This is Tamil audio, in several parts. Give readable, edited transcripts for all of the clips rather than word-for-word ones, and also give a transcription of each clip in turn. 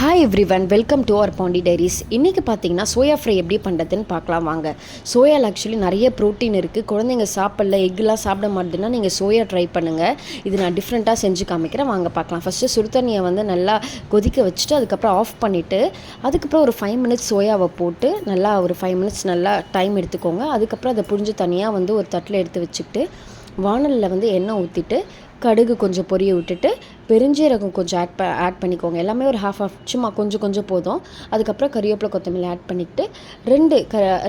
Hi everyone, welcome to our Pondy diaries. இன்றைக்கி பார்த்தீங்கன்னா சோயா ஃப்ரை எப்படி பண்ணுறதுன்னு பார்க்கலாம் வாங்க. சோயாவில் ஆக்சுவலி நிறைய ப்ரோட்டீன் இருக்குது. குழந்தைங்க சாப்பிடல, எக்குலாம் சாப்பிட மாட்டேதுன்னா நீங்கள் சோயா ட்ரை பண்ணுங்கள். இது நான் டிஃப்ரெண்ட்டாக செஞ்சு காமிக்கிறேன், வாங்க பார்க்கலாம். ஃபஸ்ட்டு சுடுதண்ணியை வந்து நல்லா கொதிக்க வச்சுட்டு அதுக்கப்புறம் ஆஃப் பண்ணிவிட்டு அதுக்கப்புறம் ஒரு 5 மினிட்ஸ் சோயாவை போட்டு நல்லா ஒரு 5 மினிட்ஸ் நல்லா டைம் எடுத்துக்கோங்க. அதுக்கப்புறம் அதை புரிஞ்சு தனியாக வந்து ஒரு தட்டில் எடுத்து வச்சுக்கிட்டு வானலில் வந்து எண்ணெய் ஊற்றிட்டு கடுகு கொஞ்சம் பொரிய விட்டுட்டு பெருஞ்சீரகம் கொஞ்சம் ஆட் பண்ணிக்கோங்க. எல்லாமே ஒரு ஹாஃப் சும்மா கொஞ்சம் போதும். அதுக்கப்புறம் கறிவேப்பிலை கொத்தமல்லி ஆட் பண்ணிவிட்டு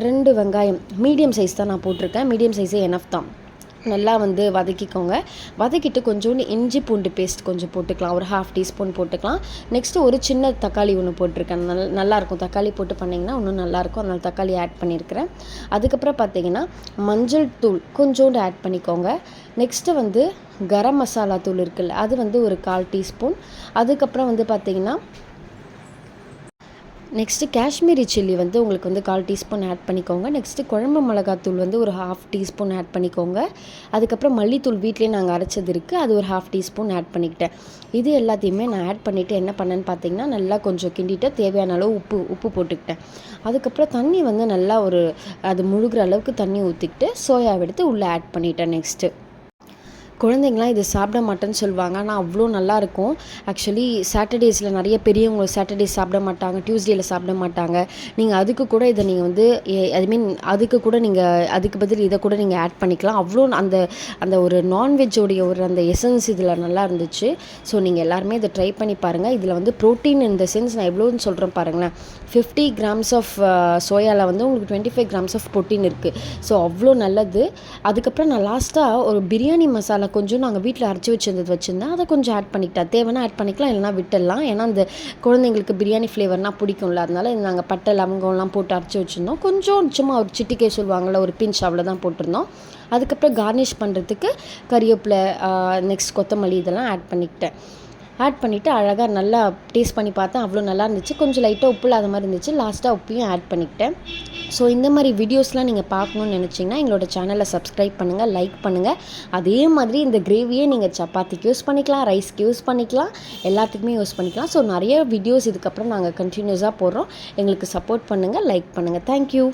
ரெண்டு வெங்காயம் மீடியம் சைஸ் தான் நான் போட்டிருக்கேன். மீடியம் சைஸே எனஃப் தான். நல்லா வந்து வதக்கிக்கோங்க. வதக்கிட்டு கொஞ்சோண்டு இஞ்சி பூண்டு பேஸ்ட் கொஞ்சம் போட்டுக்கலாம், ஒரு 1/2 டீஸ்பூன் போட்டுக்கலாம். நெக்ஸ்ட்டு ஒரு சின்ன தக்காளி ஒன்று போட்டிருக்கேன். நல்லாயிருக்கும் தக்காளி போட்டு பண்ணிங்கன்னா இன்னும் நல்லாயிருக்கும், அதனால் தக்காளி ஆட் பண்ணியிருக்கிறேன். அதுக்கப்புறம் பார்த்தீங்கன்னா மஞ்சள் தூள் கொஞ்சோண்டு ஆட் பண்ணிக்கோங்க. நெக்ஸ்ட்டு வந்து கரம் மசாலா தூள் இருக்குல்ல, அது வந்து ஒரு 1/4 டீஸ்பூன். அதுக்கப்புறம் வந்து பார்த்திங்கன்னா நெக்ஸ்ட்டு காஷ்மீரி சில்லி வந்து உங்களுக்கு வந்து 1/4 டீஸ்பூன் ஆட் பண்ணிக்கோங்க. நெக்ஸ்ட்டு குழம்பு மிளகாத்தூள் வந்து ஒரு 1/2 டீஸ்பூன் ஆட் பண்ணிக்கோங்க. அதுக்கப்புறம் மல்லித்தூள் வீட்டிலே நாங்கள் அரைச்சது இருக்குது, அது ஒரு 1/2 டீஸ்பூன் ஆட் பண்ணிக்கிட்டேன். இது எல்லாத்தையுமே நான் ஆட் பண்ணிவிட்டு என்ன பண்ணேன்னு பார்த்தீங்கன்னா நல்லா கொஞ்சம் கிண்டிட்டு தேவையான அளவு உப்பு போட்டுக்கிட்டேன். அதுக்கப்புறம் தண்ணி வந்து நல்லா அது முழுகிற அளவுக்கு தண்ணி ஊற்றிக்கிட்டு சோயாவை எடுத்து உள்ளே ஆட் பண்ணிட்டேன். நெக்ஸ்ட்டு குழந்தைங்களாம் இது சாப்பிட மாட்டேன்னு சொல்லுவாங்க, ஆனால் அவ்வளோ நல்லாயிருக்கும். ஆக்சுவலி சாட்டர்டேஸில் நிறைய பெரியவங்க சாட்டர்டேஸ் சாப்பிட மாட்டாங்க, டியூஸ்டேயில் சாப்பிட மாட்டாங்க. நீங்கள் அதுக்கு கூட இதை நீங்கள் வந்து அதுக்கு கூட நீங்கள் அதுக்கு பதில் இதை கூட நீங்கள் ஆட் பண்ணிக்கலாம். அவ்வளோ அந்த ஒரு நான்வெஜ்ஜோடைய அந்த எசன்ஸ் இதில் நல்லா இருந்துச்சு. ஸோ நீங்கள் எல்லாருமே இதை ட்ரை பண்ணி பாருங்கள். இதில் வந்து ப்ரோட்டீன் இந்த சென்ஸ் நான் எவ்வளோன்னு சொல்கிறேன் பாருங்களேன். 50 கிராம்ஸ் ஆஃப் சோயாவில் வந்து உங்களுக்கு 25 கிராம்ஸ் ஆஃப் ப்ரோட்டீன் இருக்குது. ஸோ அவ்வளோ நல்லது. அதுக்கப்புறம் நான் லாஸ்ட்டாக ஒரு பிரியாணி மசாலா கொஞ்சம் நாங்கள் வீட்டில் அரைச்சி வச்சுருந்தேன், அதை கொஞ்சம் ஆட் பண்ணிக்கிட்டேன். தேவைன்னா ஆட் பண்ணிக்கலாம், இல்லைனா விட்டுடலாம். ஏன்னா அந்த குழந்தைங்களுக்கு பிரியாணி ஃப்ளேவர்னால் பிடிக்கும்ல, அதனால நாங்கள் பட்டை லவங்கம்லாம் போட்டு அரைச்சி வச்சுருந்தோம். கொஞ்சம் சும்மா ஒரு சிட்டிக்கே சொல்லுவாங்கள்ல, ஒரு பிஞ்ச் அவ்வளோதான் போட்டிருந்தோம். அதுக்கப்புறம் கார்னிஷ் பண்ணுறதுக்கு கறிவேப்பிலை, நெக்ஸ்ட் கொத்தமல்லி இதெல்லாம் ஆட் பண்ணிவிட்டு அழகாக நல்லா டேஸ்ட் பண்ணி பார்த்தேன். அவ்வளோ நல்லா இருந்துச்சு. கொஞ்சம் லைட்டாக உப்பு இல்லாத மாதிரி இருந்துச்சு. லாஸ்ட்டாக உப்பையும் ஆட் பண்ணிக்கிட்டேன். ஸோ இந்த மாதிரி வீடியோஸ்லாம் நீங்கள் பார்க்கணுன்னு நினச்சிங்கன்னா எங்களோட சேனலை சப்ஸ்கிரைப் பண்ணுங்கள், லைக் பண்ணுங்கள். அதே மாதிரி இந்த கிரேவியே நீங்கள் சப்பாத்திக்கு யூஸ் பண்ணிக்கலாம், ரைஸ்க்கு யூஸ் பண்ணிக்கலாம், எல்லாத்துக்குமே யூஸ் பண்ணிக்கலாம். ஸோ நிறைய வீடியோஸ் இதுக்கப்புறம் நாங்கள் கண்டினியூஸாக போடுறோம். எங்களுக்கு சப்போர்ட் பண்ணுங்கள், லைக் பண்ணுங்கள். தேங்க்யூ.